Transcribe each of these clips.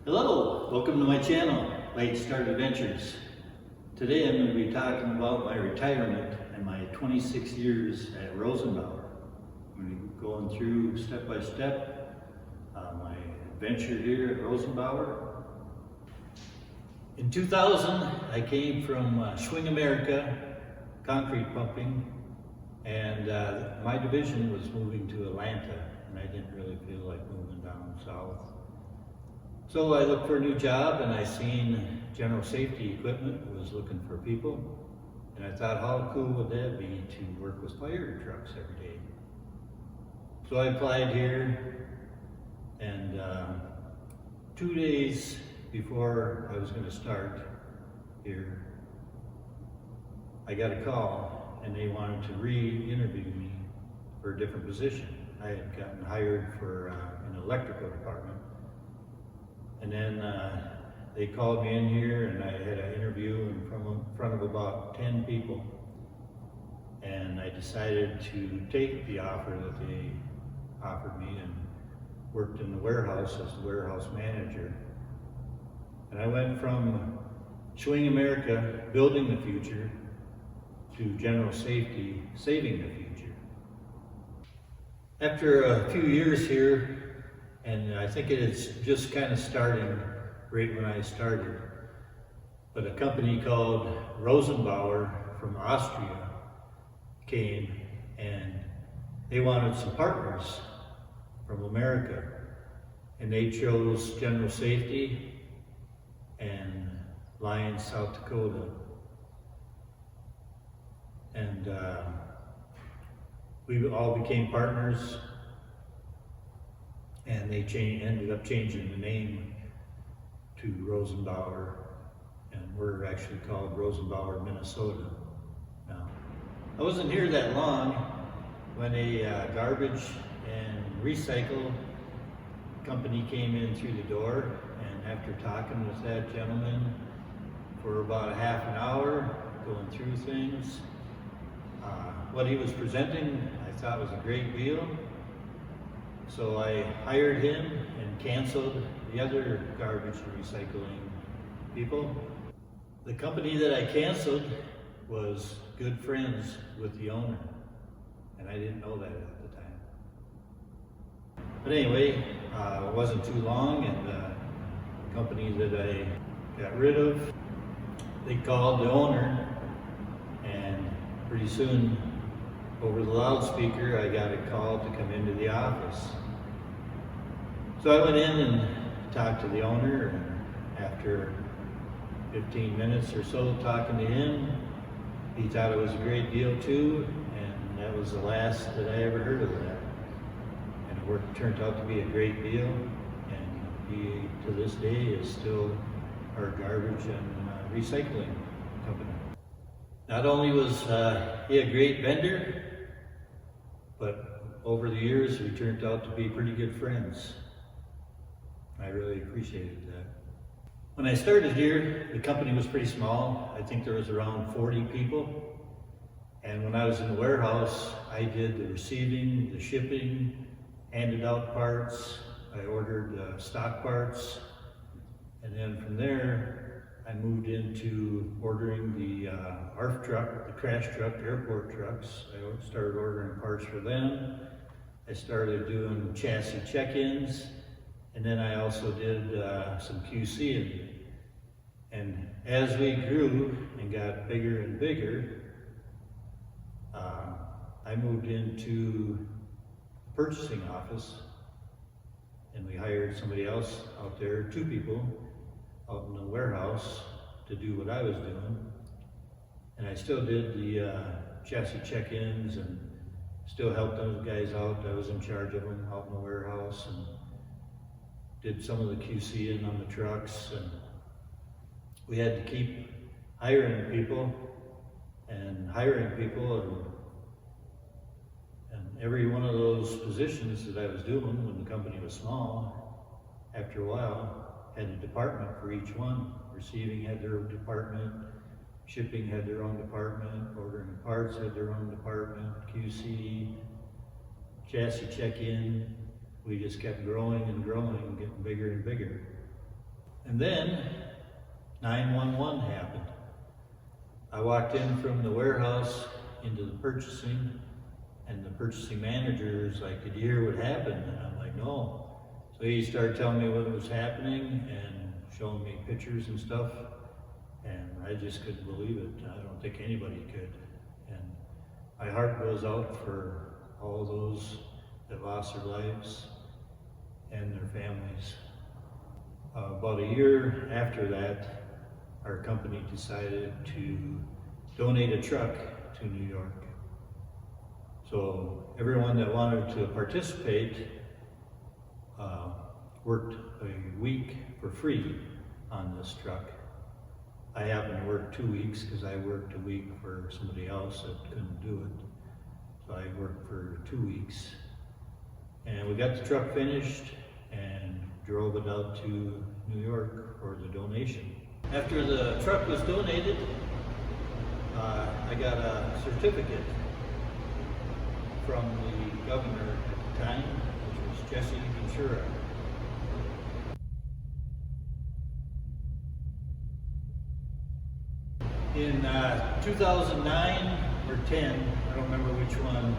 Hello, welcome to my channel, Late Start Adventures. Today I'm going to be talking about my retirement and my 26 years at Rosebauer. I'm going to be going through step by step my adventure here at Rosebauer. In 2000 I came from Swing America, concrete pumping, and my division was moving to Atlanta, and I didn't really feel like moving down south. So I looked for a new job, and I seen General Safety Equipment was looking for people, and I thought, how cool would that be to work with fire trucks every day? So I applied here, and 2 days before I was going to start here, I got a call, and they wanted to re-interview me for a different position. I had gotten hired for an electrical department. And then they called me in here, and I had an interview in front of about 10 people. And I decided to take the offer that they offered me and worked in the warehouse as the warehouse manager. And I went from Swing America, building the future, to General Safety, saving the future. After a few years here, and I think it is just kind of starting right when I started. But a company called Rosebauer from Austria came, and they wanted some partners from America. And they chose General Safety and Lyons, South Dakota. And we all became partners. And they ended up changing the name to Rosebauer, and we're actually called Rosebauer, Minnesota now. I wasn't here that long when a garbage and recycle company came in through the door, and after talking with that gentleman for about a half an hour, going through things, what he was presenting I thought was a great deal. So I hired him and canceled the other garbage and recycling people. The company that I canceled was good friends with the owner, and I didn't know that at the time. But anyway, it wasn't too long, and the company that I got rid of, they called the owner, and pretty soon over the loudspeaker, I got a call to come into the office. So I went in and talked to the owner, and after 15 minutes or so talking to him, he thought it was a great deal too, and that was the last that I ever heard of that. And it turned out to be a great deal, and he, to this day, is still our garbage and recycling company. Not only was he a great vendor, but over the years we turned out to be pretty good friends. I really appreciated that. When I started here, the company was pretty small. I think there was around 40 people. And when I was in the warehouse, I did the receiving, the shipping, handed out parts. I ordered stock parts. And then from there, I moved into ordering the ARF truck, the crash truck, airport trucks. I started ordering parts for them. I started doing chassis check-ins, and then I also did some QCing. And as we grew and got bigger and bigger, I moved into the purchasing office, and we hired somebody else out there, 2 people, out in the warehouse to do what I was doing. And I still did the chassis check-ins and still helped those guys out. I was in charge of them out in the warehouse, and did some of the QCing on the trucks. And we had to keep hiring people, and every one of those positions that I was doing when the company was small, after a while, had a department for each one. Receiving had their own department, shipping had their own department, ordering parts had their own department, QC, chassis check-in. We just kept growing and growing, getting bigger and bigger. And then 911 happened. I walked in from the warehouse into the purchasing, and the purchasing manager is like, "Did you hear what happened?" And I'm like, "No." So he started telling me what was happening and showing me pictures and stuff, and I just couldn't believe it. I don't think anybody could. And my heart goes out for all those that lost their lives and their families. About a year after that, our company decided to donate a truck to New York. So everyone that wanted to participate worked a week for free on this truck. I happened to work 2 weeks because I worked a week for somebody else that couldn't do it. So I worked for 2 weeks. And we got the truck finished and drove it out to New York for the donation. After the truck was donated, I got a certificate from the governor at the time, which was Jesse Ventura. In 2009 or 10, I don't remember which one,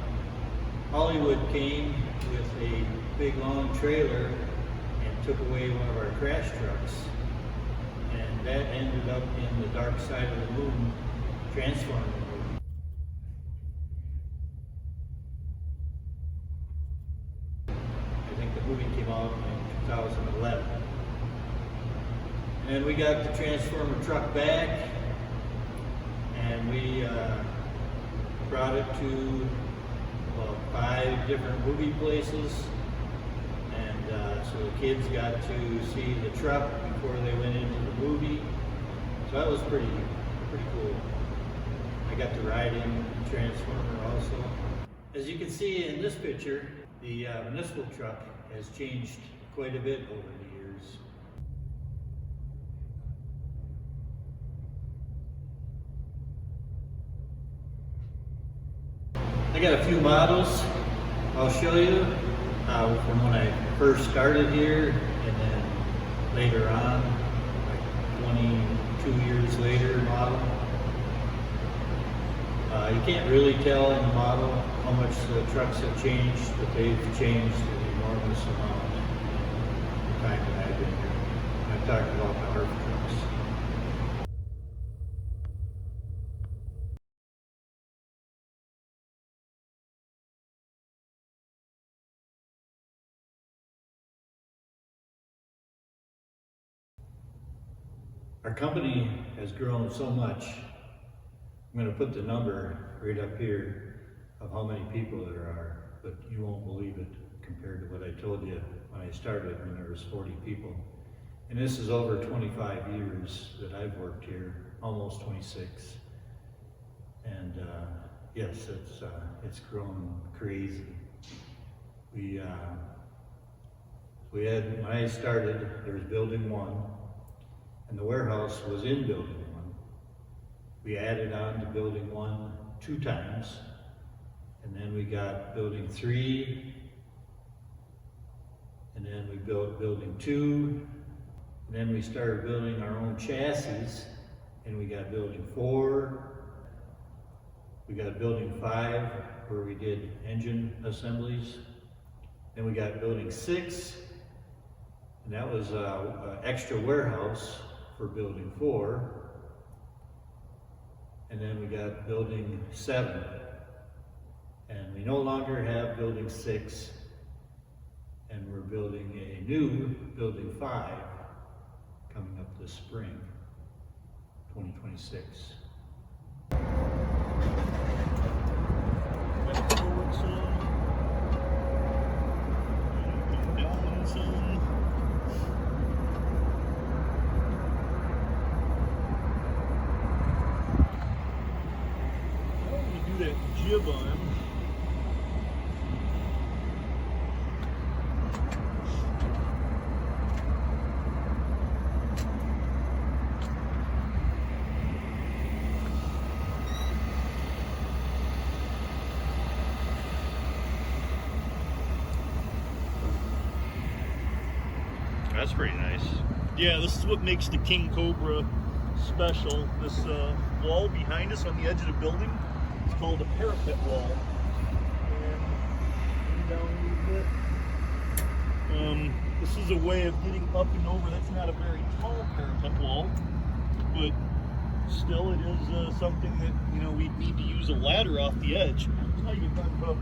Hollywood came with a big long trailer and took away one of our crash trucks. And that ended up in the dark side of the moon, transforming the movie. I think the movie came out in 2011. And we got the Transformer truck back, and we brought it to about 5 different movie places. And so the kids got to see the truck before they went into the movie. So that was pretty cool. I got to ride in the Transformer also. As you can see in this picture, the municipal truck has changed quite a bit over the years. I got a few models I'll show you from when I first started here, and then later on, like 22 years later model. You can't really tell in the model how much the trucks have changed, but they've changed an enormous amount in the time that I've been here. I've talked about the HARF trucks. Our company has grown so much. I'm going to put the number right up here of how many people there are, but you won't believe it compared to what I told you when I started, when there was 40 people. And this is over 25 years that I've worked here, almost 26. And yes, it's grown crazy. We had, when I started, there was building 1, and the warehouse was in building 1. We added on to building 1 2 times, and then we got building 3, and then we built building 2, and then we started building our own chassis, and we got building 4, we got building 5 where we did engine assemblies, then we got building 6, and that was an extra warehouse for building 4. And then we got building 7. And we no longer have building 6. And we're building a new building 5 coming up this spring, 2026. That jib on him. That's pretty nice. Yeah, this is what makes the King Cobra special. This wall behind us on the edge of the building, it's called a parapet wall. And down a little bit. This is a way of getting up and over. That's not a very tall parapet wall, but still it is something that, you know, we'd need to use a ladder off the edge. That's how you get back up.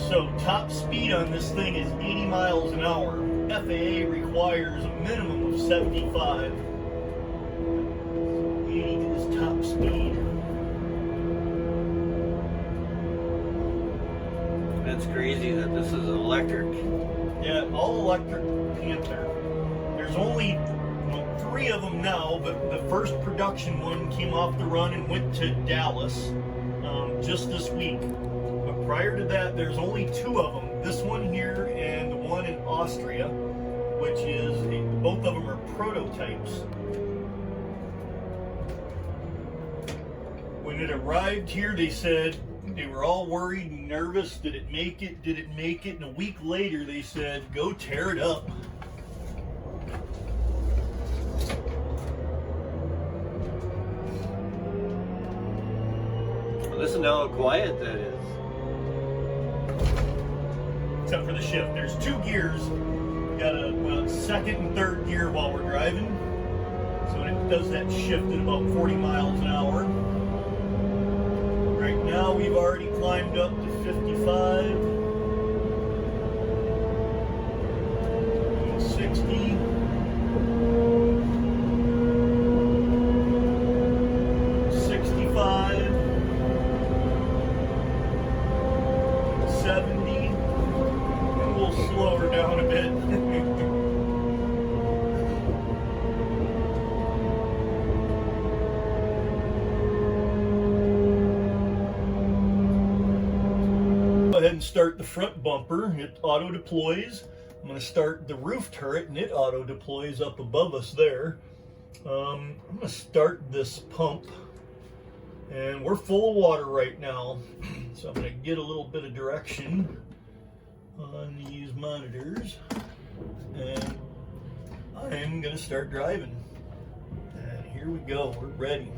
So top speed on this thing is 80 miles an hour. FAA requires a minimum of 75. 80 is top speed. That's crazy that this is an electric. Yeah, all electric Panther. There's only 3 of them now, but the first production one came off the run and went to Dallas just this week. But prior to that, there's only 2 of them. This one here and the one in Austria, which is, both of them are prototypes. When it arrived here, they said they were all worried and nervous. Did it make it? Did it make it? And a week later, they said, go tear it up. Listen to how quiet that is. Except for the shift. There's 2 gears. Got a second and third gear while we're driving. So it does that shift at about 40 miles an hour. Right now we've already climbed up to 55. 60. 65. 70. And we'll slow her down a bit. Go ahead and start the front bumper. It auto deploys. I'm going to start the roof turret and it auto deploys up above us there. I'm going to start this pump. And we're full of water right now. So I'm going to get a little bit of direction on these monitors. And I'm going to start driving. And here we go. We're ready.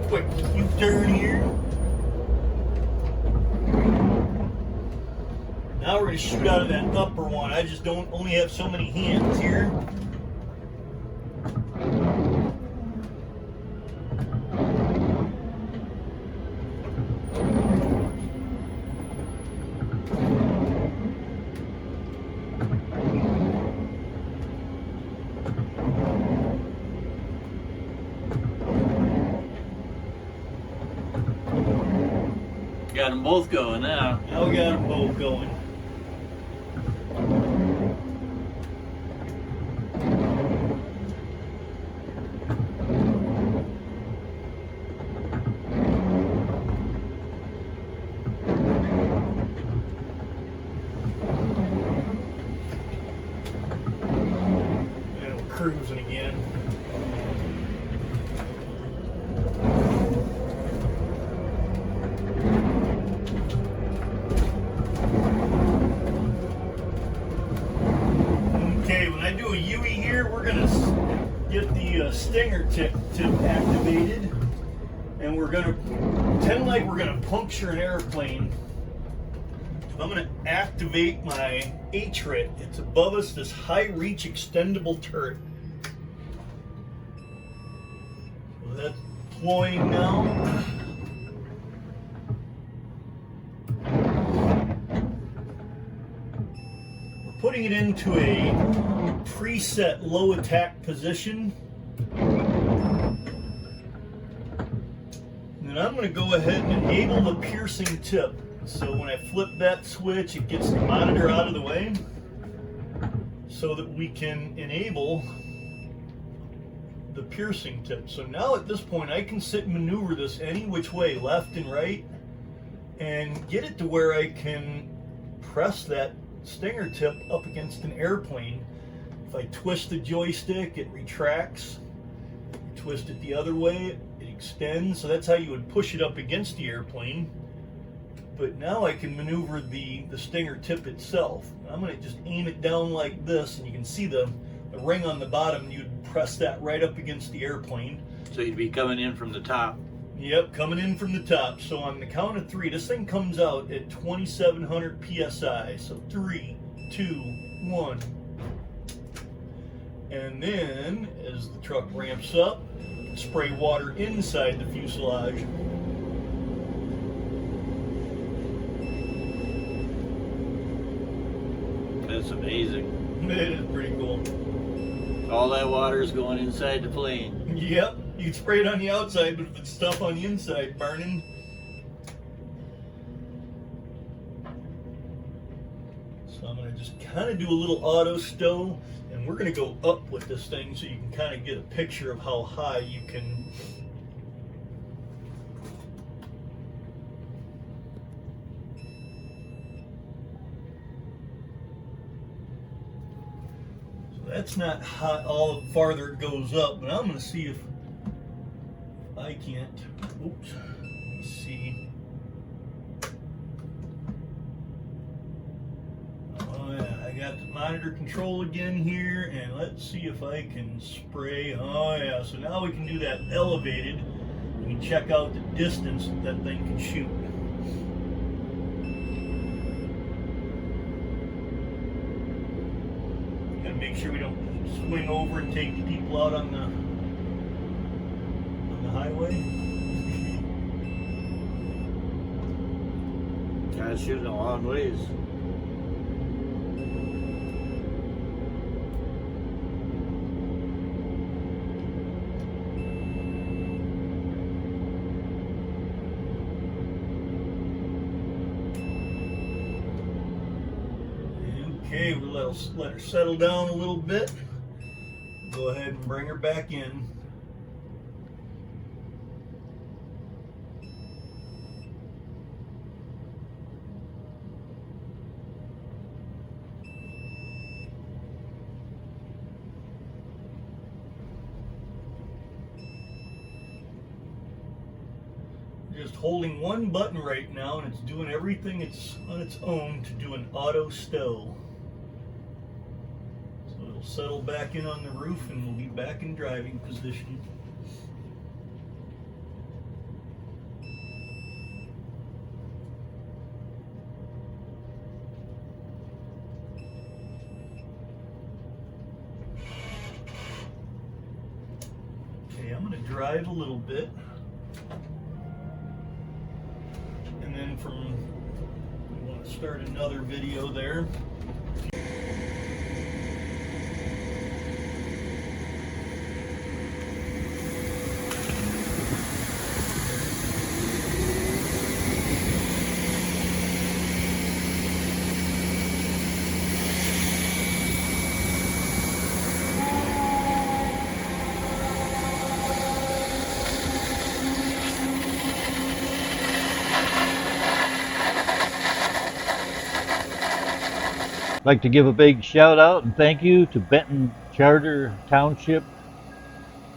Quick U-turn here. Now we're going to shoot out of that upper one. I just don't only have so many hands here. Got them both going now. Now we got them both going. And we're cruising again. we're gonna get the stinger tip activated, and we're gonna pretend like we're gonna puncture an airplane. I'm gonna activate my HRIT. It's above us, this high reach extendable turret. So that's deploying now. We're putting it into a preset low attack position. And then I'm gonna go ahead and enable the piercing tip. So when I flip that switch, it gets the monitor out of the way so that we can enable the piercing tip. So now at this point, I can sit and maneuver this any which way, left and right, and get it to where I can press that stinger tip up against an airplane. If I twist the joystick, it retracts. Twist it the other way, it extends. So that's how you would push it up against the airplane. But now I can maneuver the stinger tip itself. I'm going to just aim it down like this, and you can see the ring on the bottom. You'd press that right up against the airplane. So you'd be coming in from the top. Yep, coming in from the top. So on the count of 3, this thing comes out at 2,700 PSI. So 3, 2, 1. And then, as the truck ramps up, spray water inside the fuselage. That's amazing. It is pretty cool. All that water is going inside the plane. Yep, you can spray it on the outside, but if it's stuff on the inside burning. So I'm going to just kind of do a little auto stow, and we're going to go up with this thing so you can kind of get a picture of how high you can. That's not how all farther it goes up, but I'm going to see if I can't. Oops. Let's see. Oh yeah, I got the monitor control again here, and let's see if I can spray. Oh yeah, so now we can do that elevated. We can check out the distance that thing can shoot. Make sure we don't swing over and take the people out on the highway. Guy's shooting a long ways. Okay, we'll let her settle down a little bit. Go ahead and bring her back in. Just holding one button right now, and it's doing everything it's on its own to do an auto stow. Settle back in on the roof, and we'll be back in driving position. Okay, I'm going to drive a little bit, and then we want to start another video there. I'd like to give a big shout out and thank you to Benton Charter Township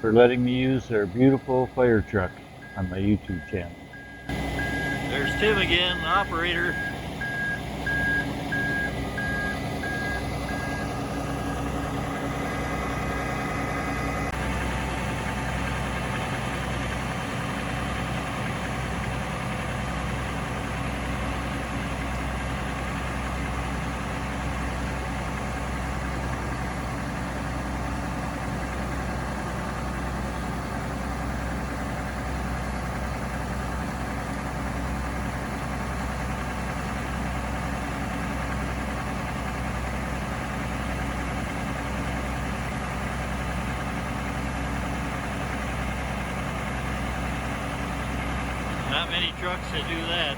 for letting me use their beautiful fire truck on my YouTube channel. There's Tim again, the operator. not many trucks that do that.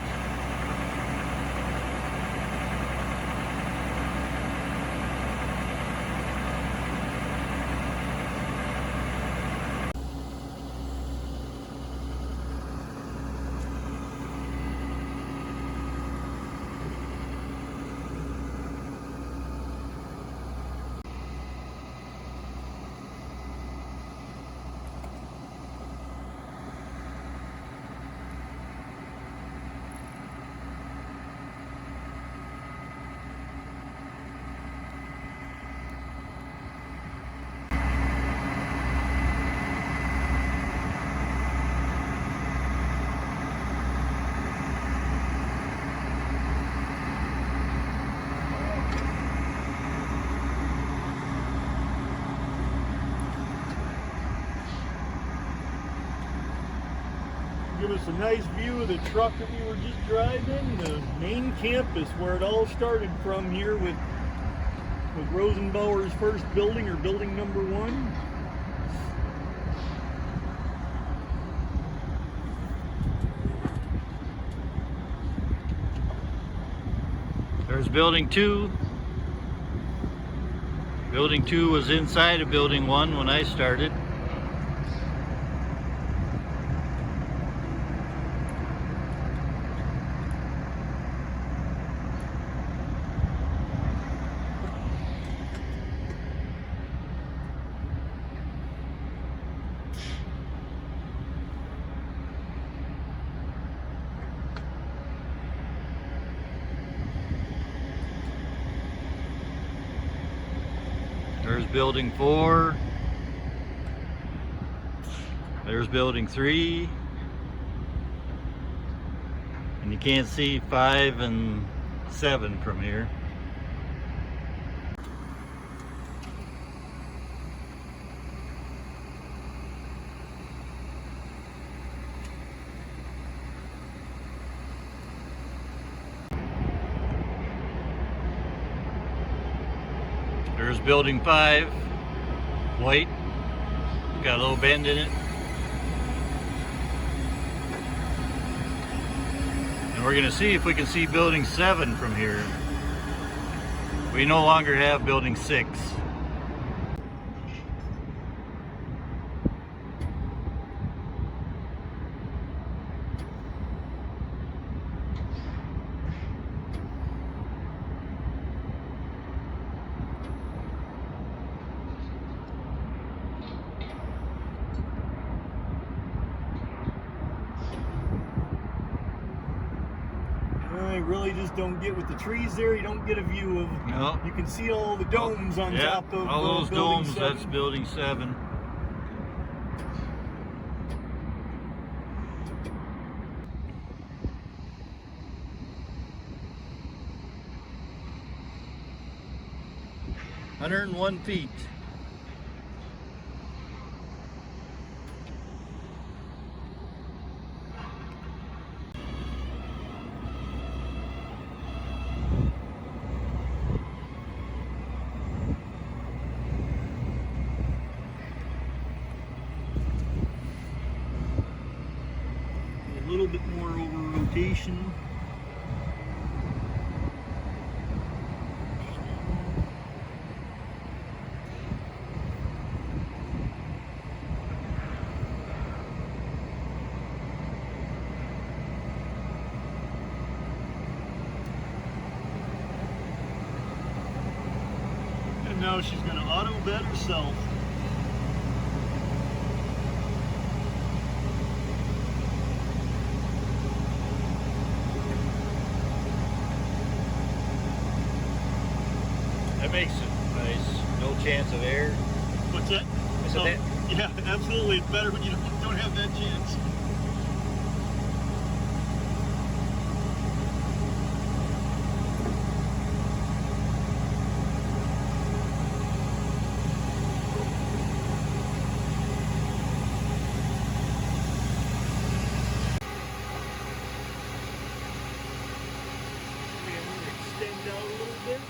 Give us a nice view of the truck that we were just driving, the main campus where it all started from here with Rosebauer's first building, or building number 1. There's building 2. Building 2 was inside of building 1 when I started. There's building 4. There's building 3. And you can't see 5 and 7 from here. There's building 5, white, got a little bend in it. And we're gonna see if we can see building 7 from here. We no longer have building 6. I really just don't get with the trees there. You don't get a view of. No. You can see all the domes on Yeah, top of all those building domes. 7. That's building 7. "101 feet. A little bit more over rotation. And now she's going to auto bed herself. That makes it nice. No chance of air. What's that? So that- Yeah, absolutely. It's better when you don't have that chance. Okay, I'm going to extend out a little bit.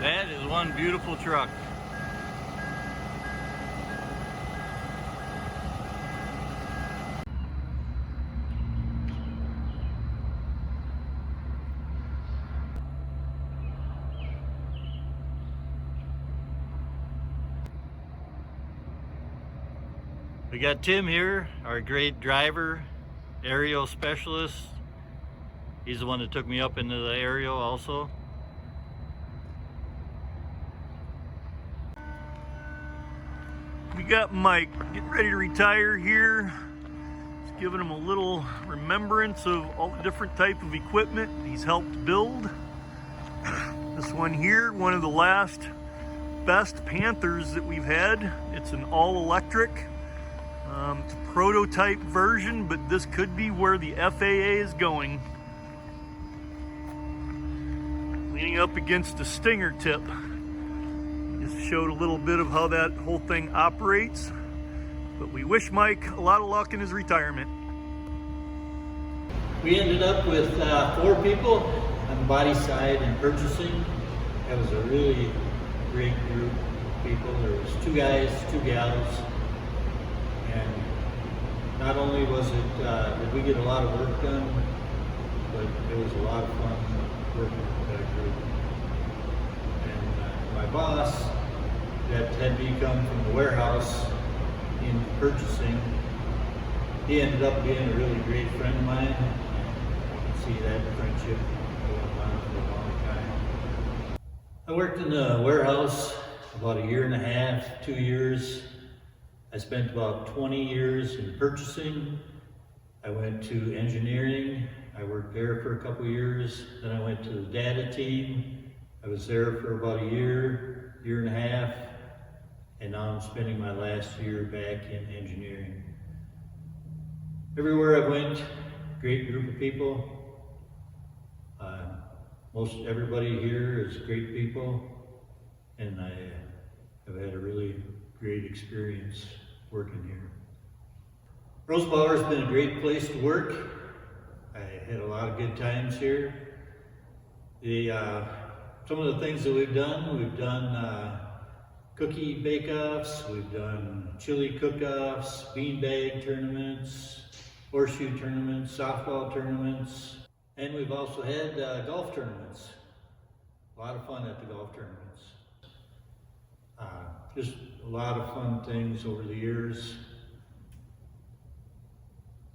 That is one beautiful truck. We got Tim here, our great driver, aerial specialist. He's the one that took me up into the aerial also. We got Mike getting ready to retire here. Just giving him a little remembrance of all the different type of equipment he's helped build. This one here, one of the last best Panthers that we've had. It's an all-electric. It's a prototype version, but this could be where the FAA is going. Leaning up against a Stinger tip. Just showed a little bit of how that whole thing operates. But we wish Mike a lot of luck in his retirement. We ended up with 4 people on the body side and purchasing. That was a really great group of people. There was 2 guys, 2 gals. And not only was it, did we get a lot of work done, but it was a lot of fun working with that group. And my boss, that had me come from the warehouse into purchasing, he ended up being a really great friend of mine. I can see that friendship going on for a long time. I worked in the warehouse about 1.5 years, 2 years. I spent about 20 years in purchasing. I went to engineering. I worked there for a couple years. Then I went to the data team. I was there for about 1 year, 1.5 years. And now I'm spending my last year back in engineering. Everywhere I went, great group of people. Most everybody here is great people. And I have had a really great experience working here. Rosebauer has been a great place to work. I had a lot of good times here. Some of the things that we've done cookie bake-offs, we've done chili cook-offs, beanbag tournaments, horseshoe tournaments, softball tournaments, and we've also had golf tournaments. A lot of fun at the golf tournaments. Just a lot of fun things over the years.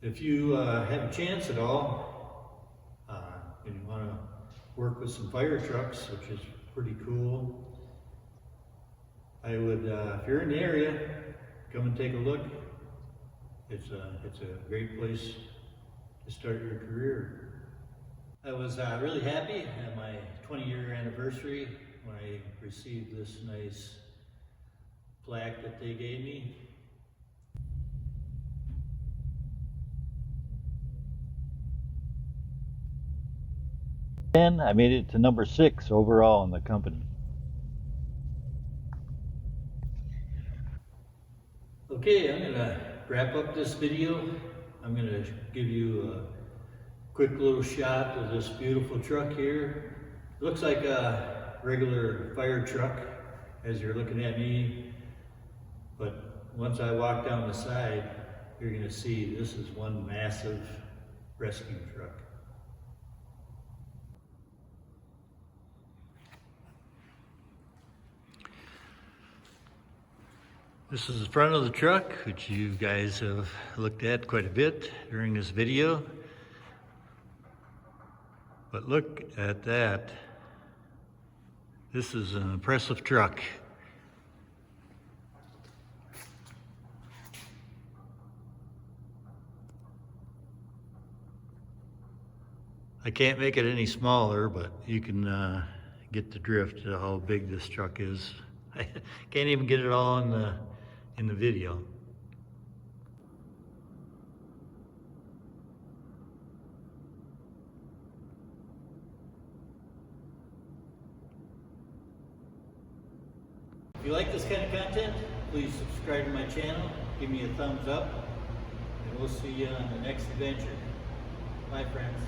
If you have a chance at all, and you want to work with some fire trucks, which is pretty cool, I would, if you're in the area, come and take a look. It's a great place to start your career. I was really happy at my 20-year anniversary when I received this nice plaque that they gave me. And I made it to number 6 overall in the company. Okay, I'm gonna wrap up this video. I'm gonna give you a quick little shot of this beautiful truck here. It looks like a regular fire truck as you're looking at me, but once I walk down the side, you're gonna see this is one massive rescue truck. This is the front of the truck, which you guys have looked at quite a bit during this video. But look at that. This is an impressive truck. I can't make it any smaller, but you can get the drift of how big this truck is. I can't even get it all in the video. If you like this kind of content, please subscribe to my channel, give me a thumbs up, and we'll see you on the next adventure. Bye, friends.